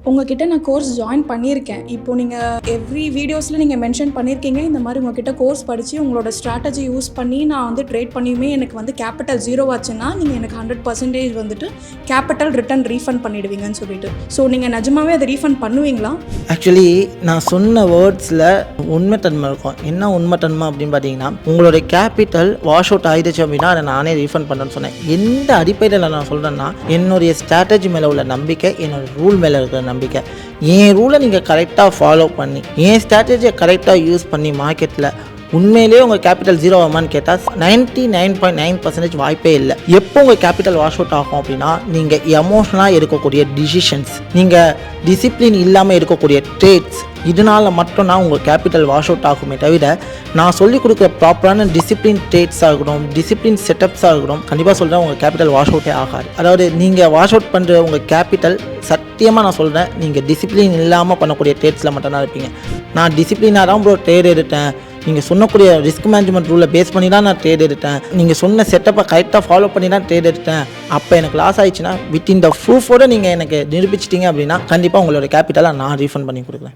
உங்ககிட்ட நான் course join பண்ணியிருக்கேன். இப்போ நீங்கள் எவ்ரி வீடியோஸில் நீங்கள் மென்ஷன் பண்ணியிருக்கீங்க, இந்த மாதிரி உங்ககிட்ட கோர்ஸ் படித்து உங்களோட ஸ்ட்ராட்டஜி யூஸ் பண்ணி நான் வந்து ட்ரேட் பண்ணியுமே எனக்கு வந்து கேபிட்டல் 0 ஆச்சுன்னா நீங்கள் எனக்கு 100% வந்துட்டு கேபிட்டல் ரிட்டர்ன் ரீஃபண்ட் பண்ணிடுவீங்கன்னு சொல்லிட்டு. ஸோ நீங்கள் நிஜமாவே அதை ரீஃபண்ட் பண்ணுவீங்களா? ஆக்சுவலி நான் சொன்ன வேர்ட்ஸில் உண்மைத்தன்மை இருக்கும். என்ன உண்மைத்தன்மை அப்படின்னு பார்த்தீங்கன்னா, உங்களுடைய கேபிட்டல் வாஷ் அவுட் ஆகிடுச்சு அப்படின்னா அதை நானே ரீஃபண்ட் பண்ணுறேன்னு சொன்னேன். எந்த அடிப்படையில் நான் சொல்கிறேன்னா, என்னுடைய ஸ்ட்ராட்டஜி மேலே உள்ள நம்பிக்கை, என்னோட ரூல் மேலே இருக்கிற நம்பிக்கை. என் ரூலை நீங்கள் கரெக்டாக ஃபாலோ பண்ணி என் ஸ்ட்ராட்டஜியை கரெக்டாக யூஸ் பண்ணி மார்க்கெட்டில் உண்மையிலேயே உங்கள் கேபிட்டல் 0 ஆகுமான்னு கேட்டால் 99.9% வாய்ப்பே இல்லை. எப்போ உங்கள் கேபிட்டல் வாஷ் அவுட் ஆகும் அப்படின்னா, நீங்கள் எமோஷனலாக எடுக்கக்கூடிய டிசிஷன்ஸ், நீங்கள் டிசிப்ளின் இல்லாமல் எடுக்கக்கூடிய ட்ரேட்ஸ், இதனால் மட்டும்தான் உங்கள் கேபிட்டல் வாஷ் அவுட் ஆகுமே தவிர, நான் சொல்லிக் கொடுக்குற ப்ராப்பரான டிசிப்ளின் ட்ரேட்ஸாக இருக்கட்டும், டிசிப்ளின் செட்டப்ஸாக இருக்கட்டும், கண்டிப்பாக சொல்கிறேன் உங்கள் கேபிட்டல் வாஷ் அவுட்டே ஆகாது. அதாவது நீங்கள் வாஷ் அவுட் பண்ணுற உங்கள் கேபிட்டல் சத்தியமாக நான் சொல்கிறேன், நீங்கள் டிசிப்ளின் இல்லாமல் பண்ணக்கூடிய ட்ரேட்ஸில் மட்டும்தான் இருப்பீங்க. நான் டிசிப்ளினாக தான் ப்ரோ ட்ரேட் எடுத்தேன், நீங்கள் சொன்னக்கூடிய ரிஸ்க் மேனேஜ்மெண்ட் ரூலை பேஸ் பண்ணி தான் நான் ட்ரேட் எடுத்தேன், நீங்கள் சொன்ன செட்டப்பை கரெக்டாக ஃபாலோ பண்ணி தான் ட்ரேட் எடுத்தேன், அப்போ எனக்கு லாஸ் ஆயிடுச்சுன்னா வித்தின் த ப்ரூஃபோடு நீங்கள் எனக்கு நிரூபிச்சிட்டிங்க அப்படின்னா கண்டிப்பாக உங்களோட கேபிட்டலை நான் ரீஃபண்ட் பண்ணி கொடுக்குறேன்.